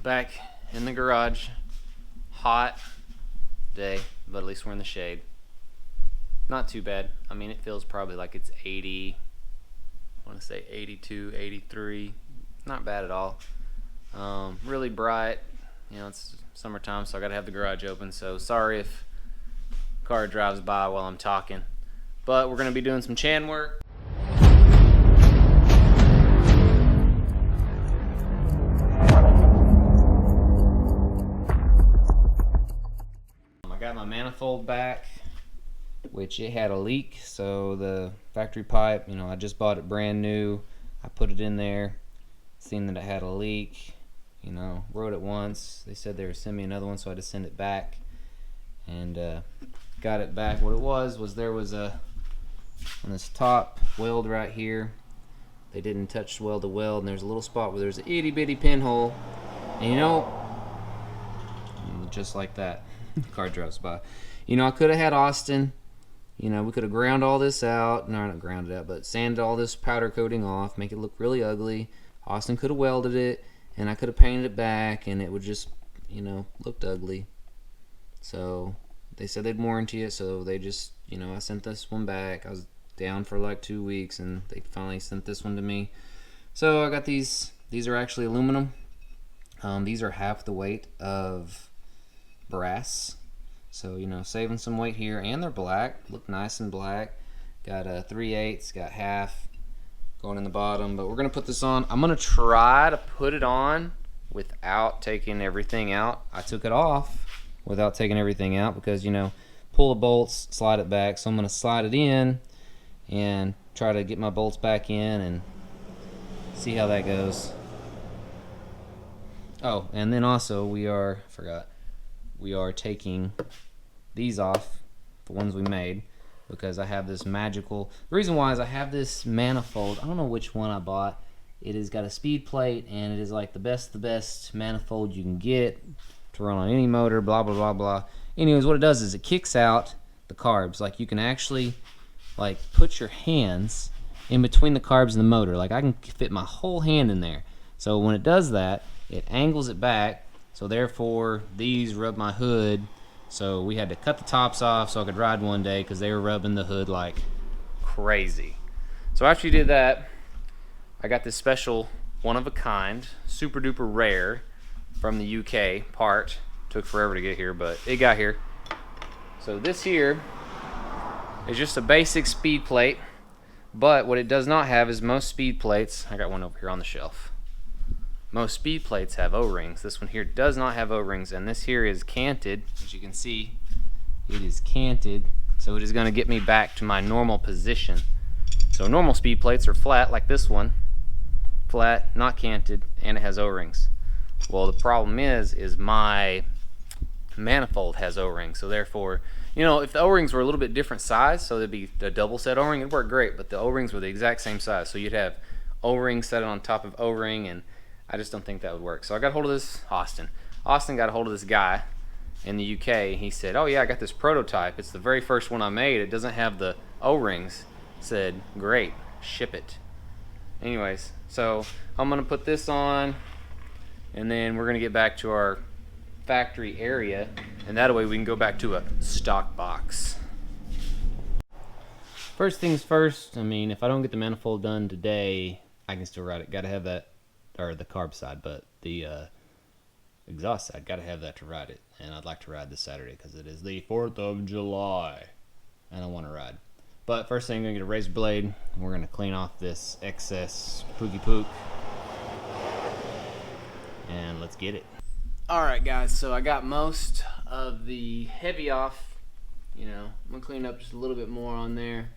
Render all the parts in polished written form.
back in the garage. Hot day, but at least we're in the shade. Not too bad. I mean, it feels probably like it's 80, I want to say 82, 83. Not bad at all. Really bright. You know, it's summertime, so I gotta have the garage open. So sorry if a car drives by while I'm talking. But we're gonna be doing some chan work. I got my manifold back, which it had a leak, so the factory pipe, you know, I just bought it brand new. I put it in there, seen that it had a leak, you know, wrote it once. They said they were sending me another one, so I had to send it back, and got it back. What it was there was a, on this top weld right here, they didn't touch weld to weld, and there's a little spot where there's an itty bitty pinhole, and you know, just like that, car drives by. You know, I could have had Austin, you know, we could have ground all this out, no, not ground it out, but sanded all this powder coating off, make it look really ugly. Austin could have welded it, and I could have painted it back, and it would just, you know, looked ugly. So they said they'd warranty it, so they just, you know, I sent this one back. I was down for like 2 weeks, and they finally sent this one to me. So I got these. These are actually aluminum. These are half the weight of brass. So, you know, saving some weight here, and they're black, look nice and black. Got a 3/8, got half going in the bottom, but we're gonna put this on. I'm gonna try to put it on without taking everything out. I took it off without taking everything out because, you know, pull the bolts, slide it back. So I'm gonna slide it in and try to get my bolts back in and see how that goes. Oh, and then also we are taking these off, the ones we made, because I have this magical, the reason why is I have this manifold. I don't know which one I bought. It has got a speed plate, and it is like the best manifold you can get to run on any motor, blah blah blah blah. Anyways, what it does is it kicks out the carbs. Like, you can actually like put your hands in between the carbs and the motor. Like, I can fit my whole hand in there. So when it does that, it angles it back. So therefore, these rub my hood. So we had to cut the tops off so I could ride one day because they were rubbing the hood like crazy. So after you did that, I got this special one of a kind, super duper rare from the UK part. Took forever to get here, but it got here. So this here is just a basic speed plate, but what it does not have is most speed plates. I got one over here on the shelf. Most speed plates have O-rings. This one here does not have O-rings, and this here is canted. As you can see, it is canted, so it is going to get me back to my normal position. So normal speed plates are flat, like this one, flat, not canted, and it has O-rings. Well, the problem is my manifold has O-rings, so therefore, you know, if the O-rings were a little bit different size, so there'd be a double set O-ring, it'd work great, but the O-rings were the exact same size, so you'd have O-ring set on top of O-ring, and I just don't think that would work. So I got a hold of this, Austin got a hold of this guy in the UK. He said, oh yeah, I got this prototype. It's the very first one I made. It doesn't have the O-rings. Said, great, ship it. Anyways, so I'm gonna put this on, and then we're gonna get back to our factory area, and that way we can go back to a stock box. First things first, I mean, if I don't get the manifold done today, I can still ride it. Gotta have that, or the carb side, but the exhaust side, gotta have that to ride it. And I'd like to ride this Saturday because it is the 4th of July and I want to ride. But first thing, I'm gonna get a razor blade and we're gonna clean off this excess pookie pook, and let's get it. Alright guys, so I got most of the heavy off. You know, I'm gonna clean up just a little bit more on there.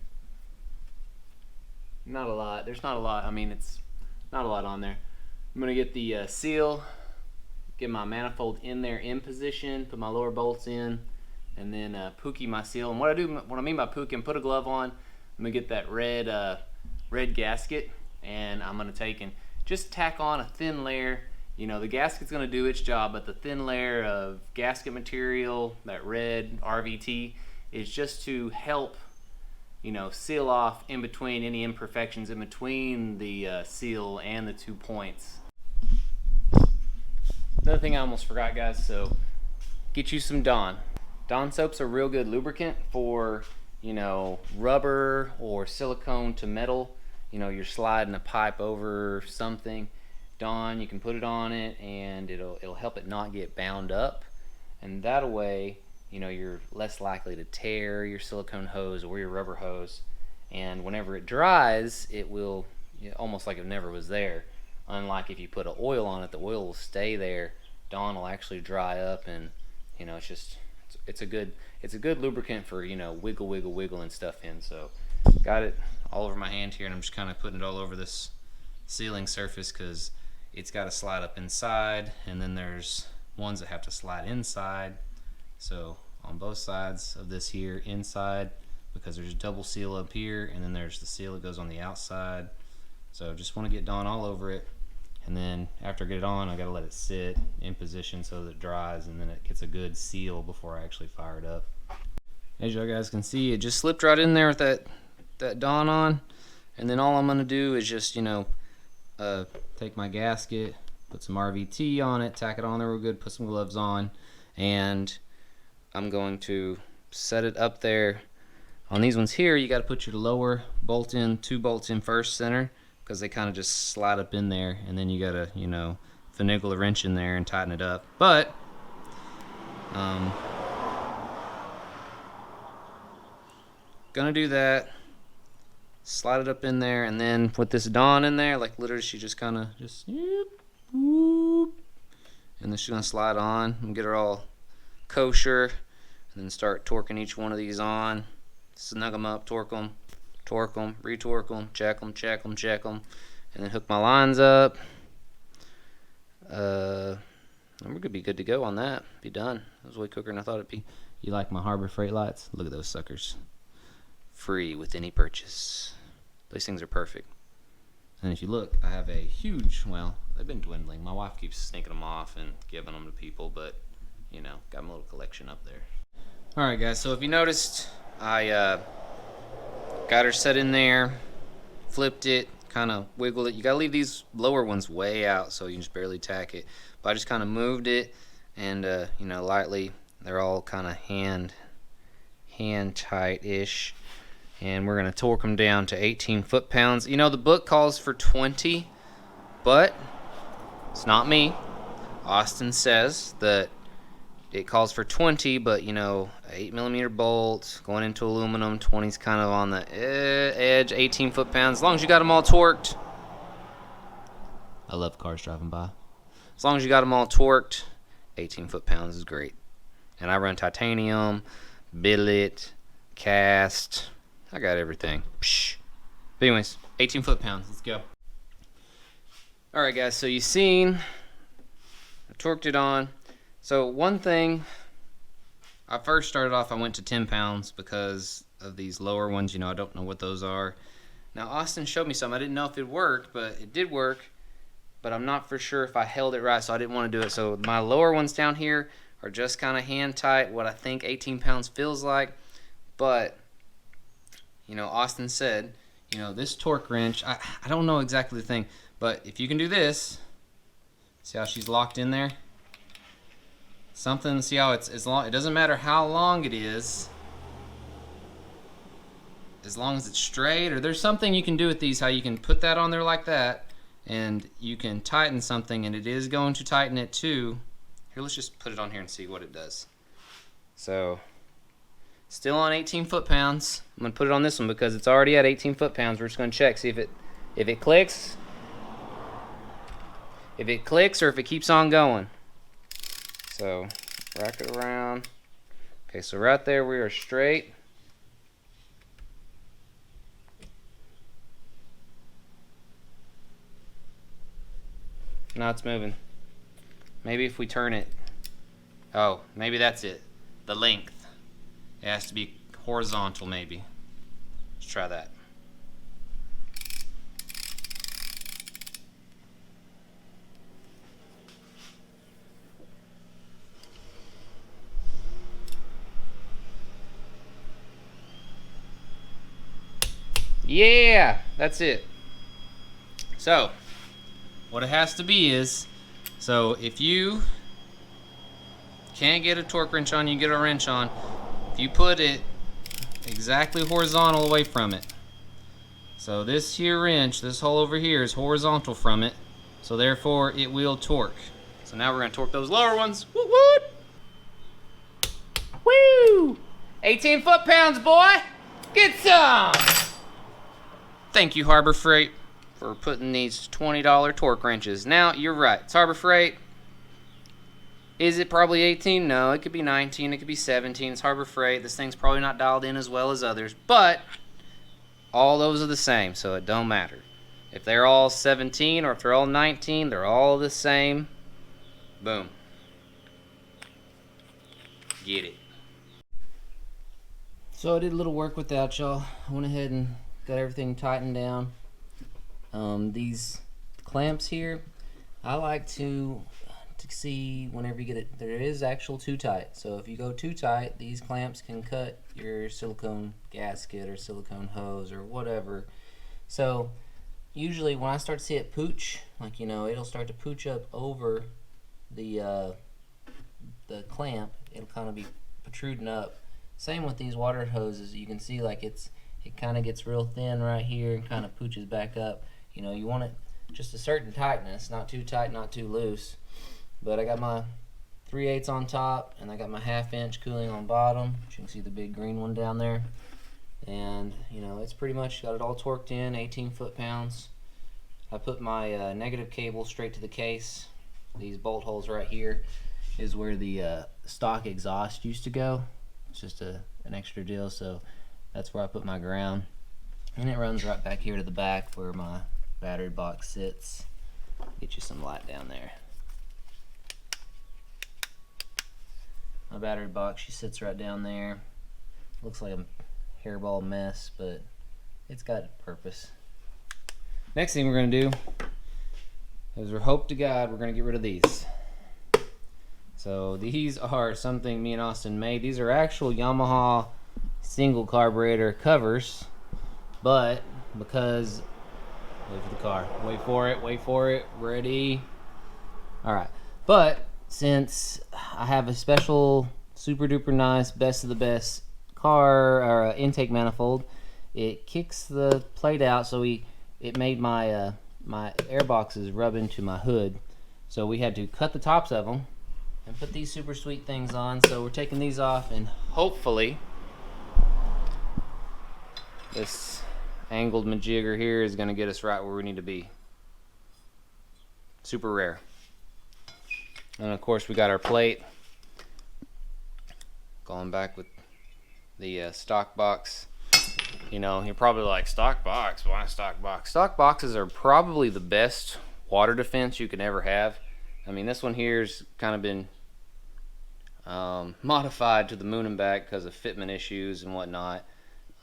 Not a lot, there's not a lot, I mean, it's not a lot on there. I'm gonna get the seal, get my manifold in there in position, put my lower bolts in, and then pookie my seal. And what I mean by pookie, put a glove on. I'm gonna get that red gasket, and I'm gonna take and just tack on a thin layer. You know, the gasket's gonna do its job, but the thin layer of gasket material, that red RVT, is just to help, you know, seal off in between any imperfections in between the seal and the 2 points. Another thing I almost forgot, guys, so get you some Dawn. Dawn soap's a real good lubricant for, you know, rubber or silicone to metal. You know, you're sliding a pipe over something. Dawn, you can put it on it and it'll help it not get bound up. And that way, you know, you're less likely to tear your silicone hose or your rubber hose. And whenever it dries, it will, you know, almost like it never was there. Unlike if you put an oil on it, the oil will stay there. Dawn will actually dry up, and you know, it's a good lubricant for, you know, wiggle and stuff in. So got it all over my hand here, and I'm just kind of putting it all over this sealing surface because it's got to slide up inside, and then there's ones that have to slide inside. So on both sides of this here inside, because there's a double seal up here, and then there's the seal that goes on the outside. So just want to get Dawn all over it, and then after I get it on, I got to let it sit in position so that it dries, and then it gets a good seal before I actually fire it up. As you guys can see, it just slipped right in there with that Dawn on, and then all I'm going to do is just, you know, take my gasket, put some RVT on it, tack it on there real good, put some gloves on, and I'm going to set it up there. On these ones here, you got to put your lower bolt in, 2 bolts in first center, because they kind of just slide up in there, and then you got to, you know, finagle a wrench in there and tighten it up. But gonna do that, slide it up in there, and then put this Dawn in there, like literally she just kind of just whoop, and then she's gonna slide on and get her all kosher, and then start torquing each one of these on, snug them up, torque them, retorque them, check them, and then hook my lines up. And we're gonna be good to go on that. Be done. That was way quicker than I thought it'd be. You like my Harbor Freight lights? Look at those suckers. Free with any purchase. These things are perfect. And if you look, I have a huge, well, they've been dwindling. My wife keeps sneaking them off and giving them to people, but, you know, got my little collection up there. Alright guys, so if you noticed, I got her set in there, flipped it, kind of wiggled it. You gotta leave these lower ones way out so you can just barely tack it. But I just kind of moved it, and you know, lightly. They're all kind of hand tight-ish, and we're gonna torque them down to 18 foot-pounds. You know, the book calls for 20, but it's not me. Austin says that it calls for 20, but you know, 8mm bolt going into aluminum. 20's kind of on the edge. 18 foot-pounds. As long as you got them all torqued. I love cars driving by. As long as you got them all torqued, 18 foot-pounds is great. And I run titanium, billet, cast. I got everything. Psh. But anyways, 18 foot-pounds. Let's go. All right, guys. So you seen I torqued it on. So one thing, I first started off, I went to 10 pounds because of these lower ones. You know, I don't know what those are. Now, Austin showed me some. I didn't know if it worked, but it did work. But I'm not for sure if I held it right, so I didn't want to do it. So my lower ones down here are just kind of hand tight, what I think 18 pounds feels like. But, you know, Austin said, you know, this torque wrench, I don't know exactly the thing, but if you can do this, see how she's locked in there? Something, see how it's as long, it doesn't matter how long it is, as long as it's straight, or there's something you can do with these, how you can put that on there like that, and you can tighten something, and it is going to tighten it too. Here, let's just put it on here and see what it does. So, still on 18 foot-pounds. I'm going to put it on this one because it's already at 18 foot-pounds. We're just going to check, see if it clicks. If it clicks or if it keeps on going. So, rack it around. Okay, so right there we are straight. Now it's moving. Maybe if we turn it. Oh, maybe that's it. The length. It has to be horizontal maybe. Let's try that. Yeah, that's it. So, what it has to be is, so if you can't get a torque wrench on, you get a wrench on. If you put it exactly horizontal away from it. So this here wrench, this hole over here, is horizontal from it. So therefore, it will torque. So now we're gonna torque those lower ones. Woo woo! Woo! 18 foot-pounds, boy! Get some! Thank you, Harbor Freight, for putting these $20 torque wrenches. Now, you're right. It's Harbor Freight. Is it probably 18? No, it could be 19. It could be 17. It's Harbor Freight. This thing's probably not dialed in as well as others. But all those are the same, so it don't matter. If they're all 17 or if they're all 19, they're all the same. Boom. Get it. So I did a little work without y'all. I went ahead and got everything tightened down. These clamps here, I like to see whenever you get it, there is actual too tight. So if you go too tight, these clamps can cut your silicone gasket or silicone hose or whatever. So usually when I start to see it pooch, like, you know, it'll start to pooch up over the clamp. It'll kind of be protruding up. Same with these water hoses. You can see like it kind of gets real thin right here and kind of pooches back up. You know, you want it just a certain tightness, not too tight, not too loose. But I got my 3/8 on top, and I got my 1/2 inch cooling on bottom. You can see the big green one down there. And you know, it's pretty much got it all torqued in, 18 foot-pounds. I put my negative cable straight to the case. These bolt holes right here is where the stock exhaust used to go. It's just an extra deal, so that's where I put my ground. And it runs right back here to the back where my battery box sits. Get you some light down there. My battery box, she sits right down there. Looks like a hairball mess, but it's got a purpose. Next thing we're going to do is we're hope to God we're going to get rid of these. So these are something me and Austin made. These are actual Yamaha single carburetor covers, but because, wait for the car, wait for it, ready. All right, but since I have a special super duper nice best of the best car or intake manifold, it kicks the plate out, so it made my my air boxes rub into my hood. So we had to cut the tops of them and put these super sweet things on. So we're taking these off, and hopefully this angled majigger here is going to get us right where we need to be. Super rare. And of course we got our plate. Going back with the stock box. You know, you're probably like, stock box? Why stock box? Stock boxes are probably the best water defense you can ever have. I mean, this one here's kind of been modified to the moon and back because of fitment issues and whatnot.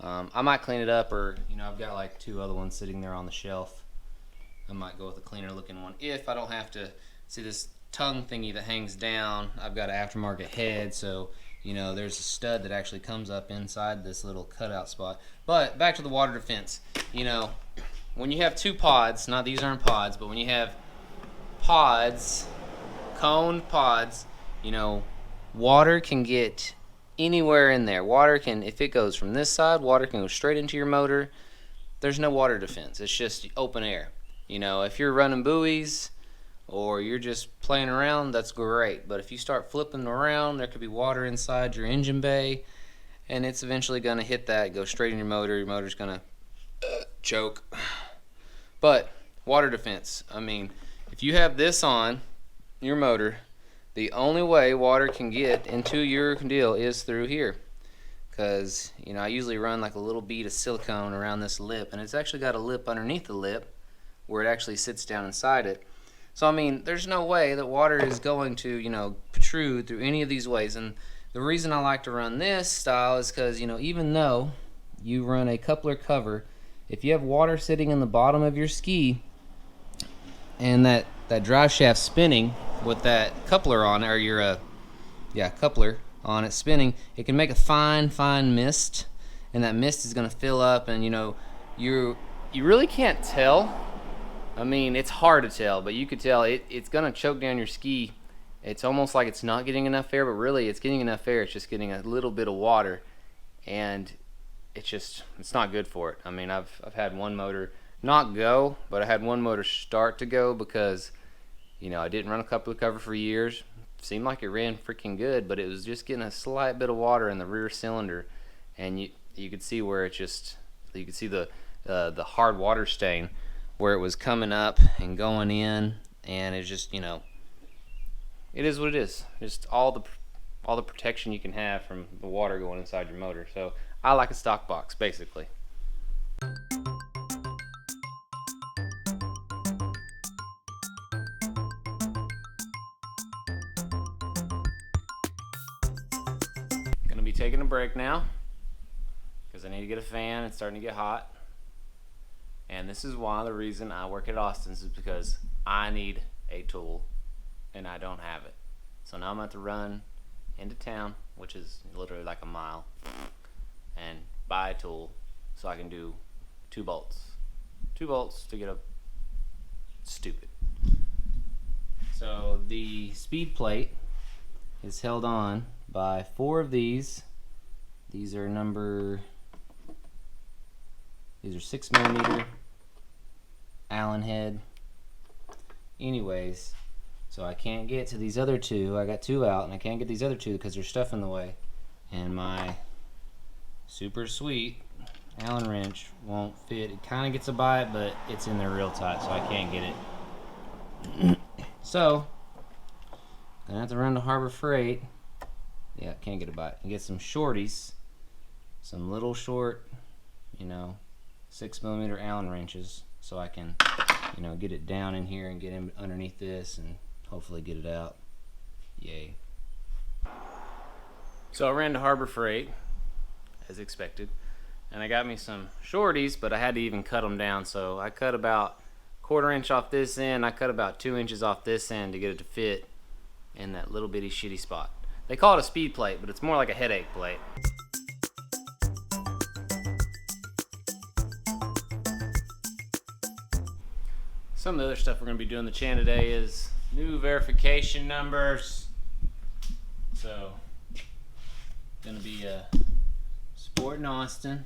I might clean it up, or you know, I've got like 2 other ones sitting there on the shelf. I might go with a cleaner looking one if I don't have to. See this tongue thingy that hangs down, I've got an aftermarket head, so you know, there's a stud that actually comes up inside this little cutout spot. But back to the water defense. You know, when you have 2 pods, not these aren't pods, but when you have pods, coned pods, you know, water can get anywhere in there. Water can, if it goes from this side, water can go straight into your motor. There's no water defense. It's just open air. You know, if you're running buoys or you're just playing around, that's great. But if you start flipping around, there could be water inside your engine bay, and it's eventually going to hit that, go straight in your motor. Your motor's going to choke. But water defense, I mean, if you have this on your motor, the only way water can get into your deal is through here. Because, you know, I usually run like a little bead of silicone around this lip, and it's actually got a lip underneath the lip where it actually sits down inside it. So, I mean, there's no way that water is going to, you know, protrude through any of these ways. And the reason I like to run this style is because, you know, even though you run a coupler cover, if you have water sitting in the bottom of your ski and that drive shaft spinning with that coupler on, or your coupler on it spinning, it can make a fine mist, and that mist is going to fill up, and you know, you really can't tell. I mean, it's hard to tell, but you could tell it's going to choke down your ski it's almost like it's not getting enough air, but really it's getting enough air. It's just getting a little bit of water, and it's not good for it. I mean, I've had one motor not go, but I had one motor start to go because, you know, I didn't run a coupler cover for years. Seemed like it ran freaking good, but it was just getting a slight bit of water in the rear cylinder, and you could see where it just, you could see the hard water stain where it was coming up and going in, and it's just, you know, it is what it is. Just all the protection you can have from the water going inside your motor. So I like a stock box, basically. Gonna be taking a break now because I need to get a fan. It's starting to get hot. And this is why the reason I work at Austin's is because I need a tool and I don't have it. So now I'm going to have to run into town, which is literally like a mile, and buy a tool so I can do 2 bolts. 2 bolts to get a stupid. So the speed plate is held on by 4 of these. These are 6mm Allen head. Anyways, so I can't get to these other 2. I got 2 out, and I can't get these other 2 because there's stuff in the way. And my super sweet Allen wrench won't fit. It kind of gets a bite, but it's in there real tight, so I can't get it. So, gonna have to run to Harbor Freight. Yeah, can't get a bite. And get some shorties, some little short, you know, 6mm Allen wrenches, so I can, you know, get it down in here and get in underneath this and hopefully get it out. Yay. So I ran to Harbor Freight as expected, and I got me some shorties, but I had to even cut them down. So I cut about 1/4 inch off this end. I cut about 2 inches off this end to get it to fit in that little bitty shitty spot. They call it a speed plate, but it's more like a headache plate. Some of the other stuff we're going to be doing in the channel today is new verification numbers. So, going to be supporting Austin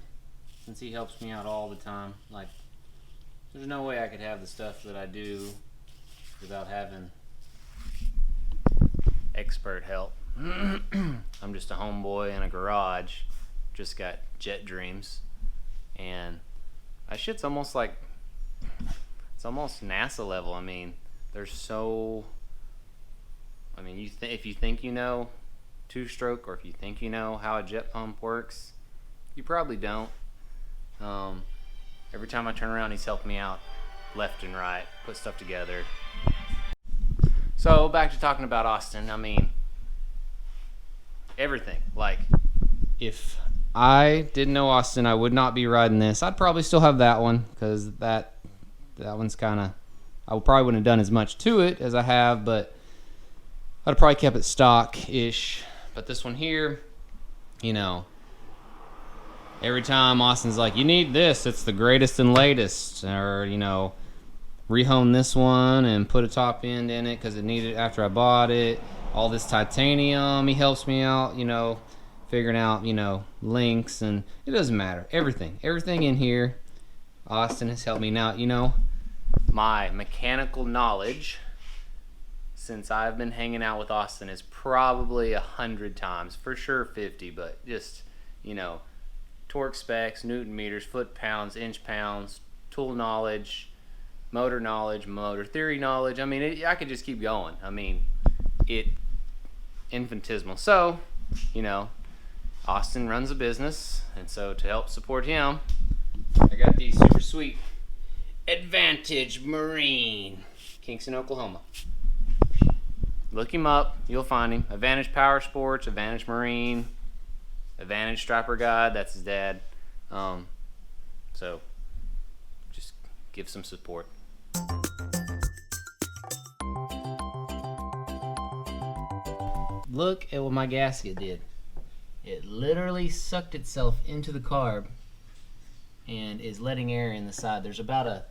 since he helps me out all the time. Like, there's no way I could have the stuff that I do without having expert help. I'm just a homeboy in a garage, just got jet dreams, and that shit's almost like, it's almost NASA level. I mean, there's so, I mean, if you think you know 2-stroke, or if you think you know how a jet pump works, you probably don't. Every time I turn around, he's helped me out left and right, put stuff together. So back to talking about Austin. I mean, everything. Like, if I didn't know Austin, I would not be riding this. I'd probably still have that one, because that one's kind of, I probably wouldn't have done as much to it as I have, but I'd probably kept it stock-ish. But this one here, you know, every time Austin's like, you need this, it's the greatest and latest, or, you know, rehome this one and put a top end in it because it needed after I bought it. All this titanium, he helps me out, you know, figuring out, you know, links, and it doesn't matter. Everything in here, Austin has helped me now. You know, my mechanical knowledge since I've been hanging out with Austin is probably 100 times, for sure 50, but just, you know, torque specs, Newton meters, foot pounds, inch pounds, tool knowledge, motor theory knowledge. I mean, I could just keep going. I mean, infinitesimal. So, you know, Austin runs a business, and so to help support him, I got these super sweet Advantage Marine, Kingston, Oklahoma. Look him up, you'll find him. Advantage Power Sports, Advantage Marine, Advantage Striper Guide, that's his dad. So just give some support. Look at what my gasket did. It literally sucked itself into the carb and is letting air in the side. There's about let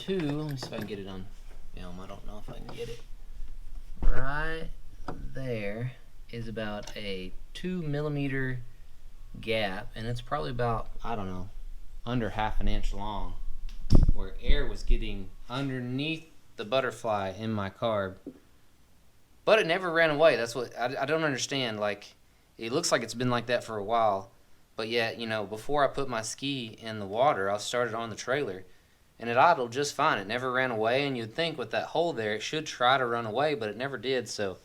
me see if I can get it on film. I don't know if I can get it right there is about a 2 millimeter gap, and it's probably about, I don't know, under half an inch long, where air was getting underneath the butterfly in my carb. But it never ran away. That's what I don't understand. Like, it looks like it's been like that for a while, but yet, you know, before I put my ski in the water, I started on the trailer, and it idled just fine. It never ran away, and you'd think with that hole there, it should try to run away, but it never did. So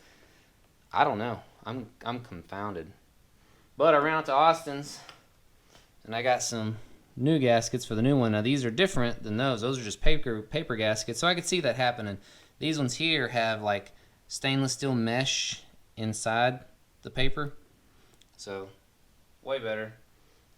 I don't know. I'm confounded. But I ran out to Austin's, and I got some new gaskets for the new one. Now these are different than those. Those are just paper gaskets, so I could see that happening. These ones here have like stainless steel mesh inside the paper, so way better.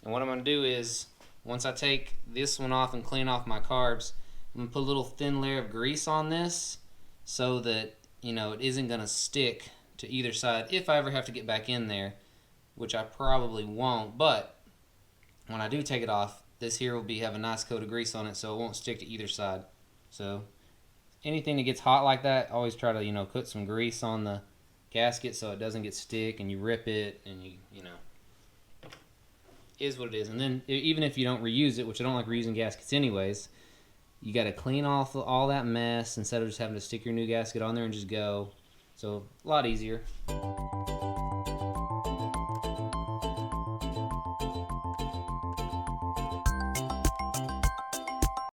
And what I'm going to do is, once I take this one off and clean off my carbs, I'm going to put a little thin layer of grease on this so that, you know, it isn't going to stick to either side if I ever have to get back in there, which I probably won't. But when I do take it off, this here will have a nice coat of grease on it, so it won't stick to either side. So anything that gets hot like that, always try to, you know, put some grease on the gasket so it doesn't get stick, and you rip it, and you know, is what it is. And then even if you don't reuse it, which I don't like reusing gaskets anyways, you got to clean off all that mess instead of just having to stick your new gasket on there and just go. So a lot easier.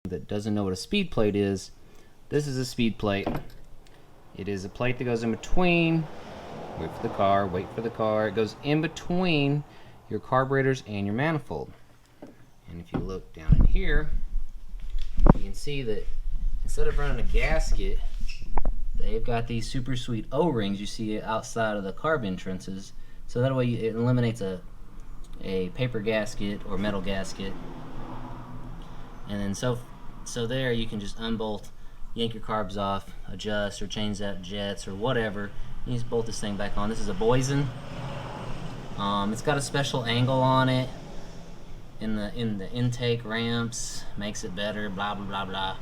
That doesn't know what a speed plate is, this is a speed plate. It is a plate that goes in between, wait for the car, it goes in between your carburetors and your manifold. And if you look down in here, you can see that instead of running a gasket, they've got these super sweet O-rings you see outside of the carb entrances, so that way it eliminates a paper gasket or metal gasket. And then so there you can just unbolt, yank your carbs off, adjust or change out jets or whatever. You just bolt this thing back on. This is a Boysen. It's got a special angle on it in the intake ramps, makes it better, blah blah blah blah.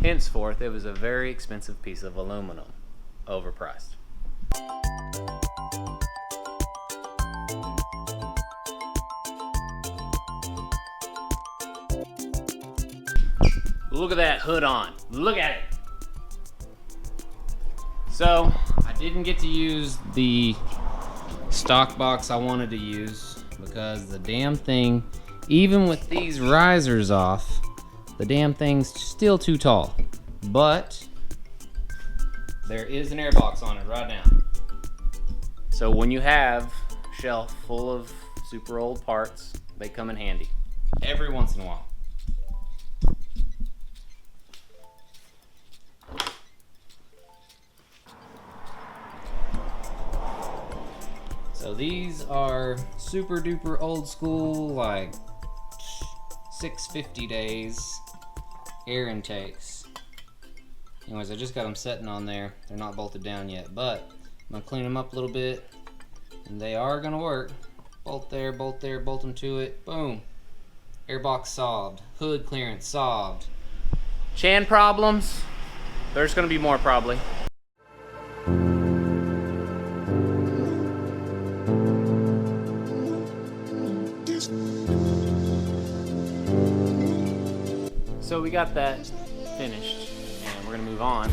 Henceforth, it was a very expensive piece of aluminum, overpriced. Look at that hood on. Look at it. So, I didn't get to use the stock box I wanted to use because the damn thing, even with these risers off, the damn thing's still too tall. But there is an air box on it right now. So when you have a shelf full of super old parts, they come in handy every once in a while. So these are super duper old school, like 650 days air intakes. Anyways, I just got them sitting on there. They're not bolted down yet, but I'm gonna clean them up a little bit, and they are gonna work. Bolt there, bolt them to it. Boom. Airbox solved. Hood clearance solved. Chan problems? There's gonna be more probably. So we got that finished, and we're gonna move on.